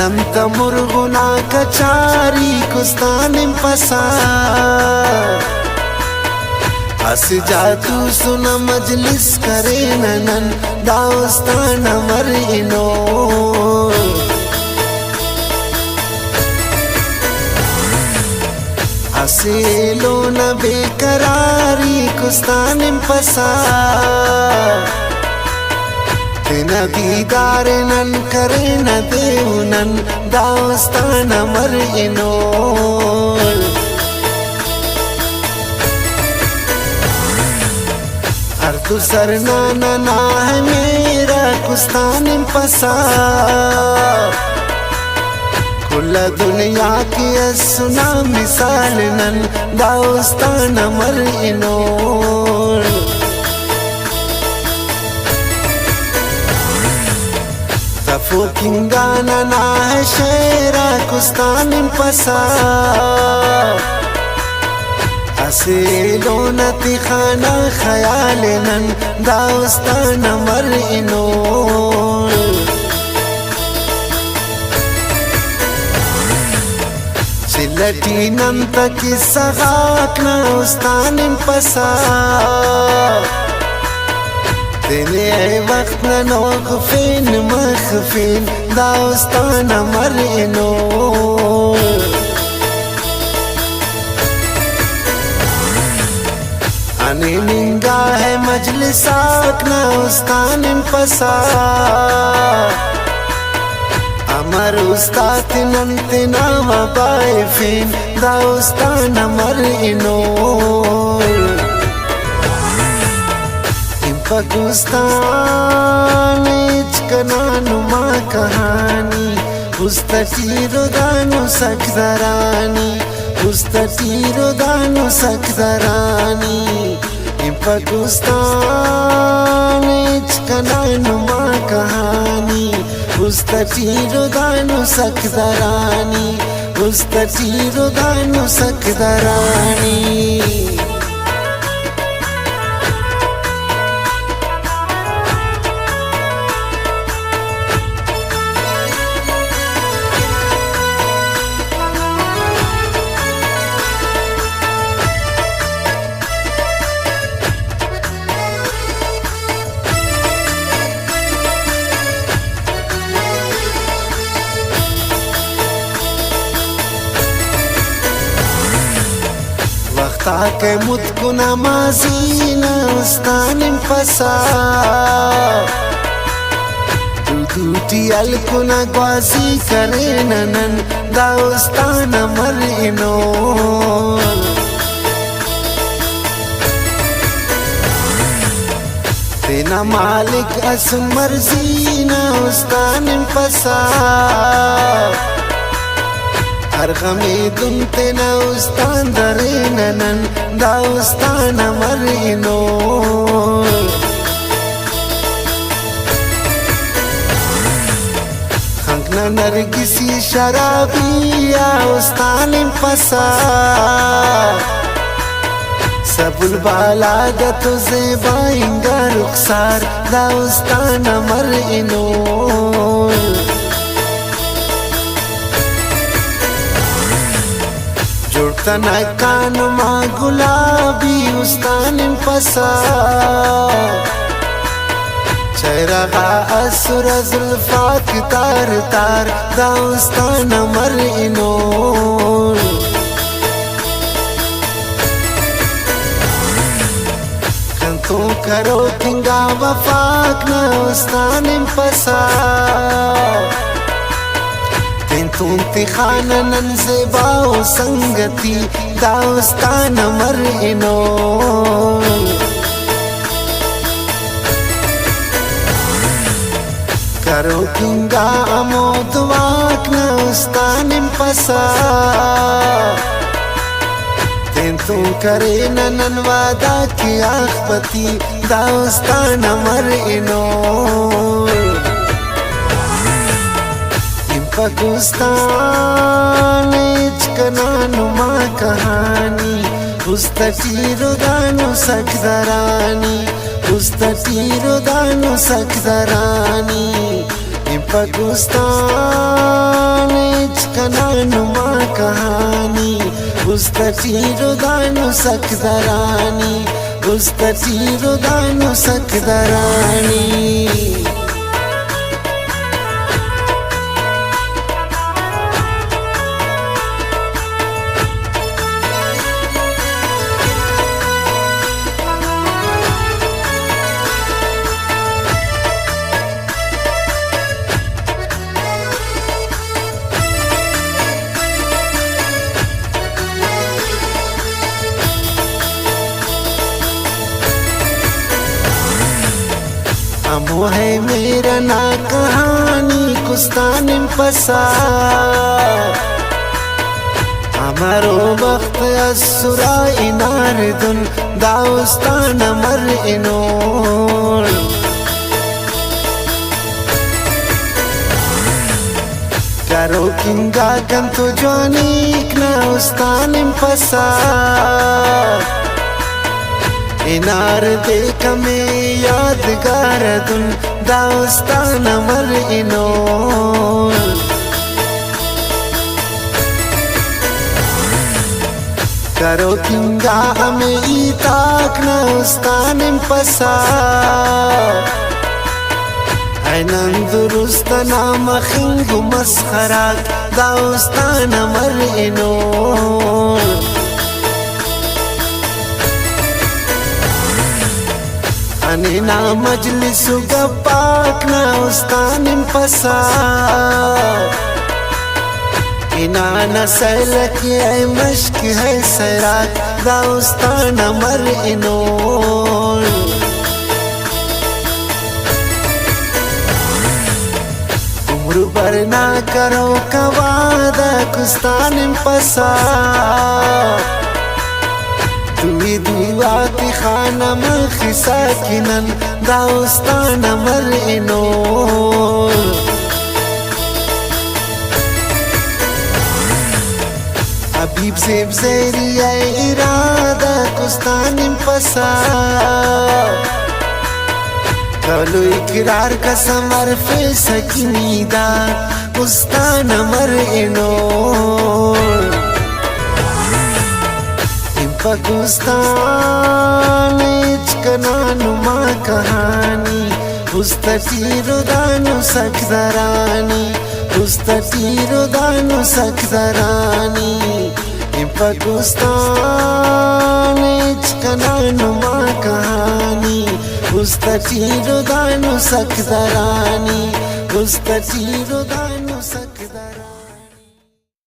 Nanamta murguna kachari kustanim pasa As jatu suna majlis kare nanan Daustana marino Asilo na bekarari kustanim pasa Tena didare nan kare na deunan Daustana marino Artu sarna na hai mera kustanim pasa Kulla duniya ki asuna misal nan Daustana marino Kingana na hai shera kustanim pasa Asilo na tikhana khayalinan Daustana marino Silatinam takisagak na ustanim pasa Dene waqt na noqfin makhfin Daustana marino Ani ninga hai majlisak na ustanim pasa Amar ustat nantina wabaifin Daustana marino Pakistan ichkananu ma kahani Ustatiro danu sakdarani Ustatiro danu sakdarani In Pakistan ichkananu ma kahani Ustatiro danu sakdarani Ustatiro danu sakdarani Take mutku namazina ustanim pasa Duduti alkuna gwazi kare nanan Daustana marino Tena malik as marzina ustanim pasa Arghami duntena ustan darenanan Daustana marino Khangna nargisi sharabiya ustanim pasa Sabul balaga to zeba inga rukhsar Daustana marino Jurtana kanu ma gulabi ustanim pasa Chehra asura zulfat tar tar Daustana marino Kanto karo kinga wafak na ustanim pasa Tunti khana nan zeba o sangati Daustana marino Karo kinga amod wak na ustanim pasa Tentu kare nanan wada ki akhbati Daustana marino Pakistan ichkananu ma kahani Ustatiro danu sakdarani Ustatiro danu sakdarani In Pakistan कहानी उस्तटीरुदानु सकदरानी उस्तटीरुदानु सकदरानी अमो है मेरा ना कहानी कुस्तानिम पसा अमरो वक्त असुरा इनारदुन दाउस्तान मर इनोर करो किंगा कंतु जोनीक ना उस्तानिम पसा इनार देख में यादगार दुन दास्तान मर इनोर करो किंगा हमें इताक न उस्तानिम पसा नंदुरुस्त नाम खिंगु मस्खराक दास्तान मर इनोर अनिना मजलिसु गप्पाक ना उस्तानिम पसा इना नसलक ऐ मश्क है सराक दा उस्तान मर इनोर उम्र भर ना करो कवादा कुस्तानिम पसा तुई दुआ की खाना मखिसा किनन दास्तान मर इनोर हबीब से ज़ेरिया इरादा कुस्तानिम पसा कलो इकरार कसम अरफे सकीदा कुस्तान मर इनोर पाकिस्तान कनानुमा कहानी उस्तटीरुदानु सकदरानी उस्तटीरुदानु सकदरानी पाकिस्तान कनानुमा कहानी उस्तटीरुदानु सकदरानी उस्तटीरुदानु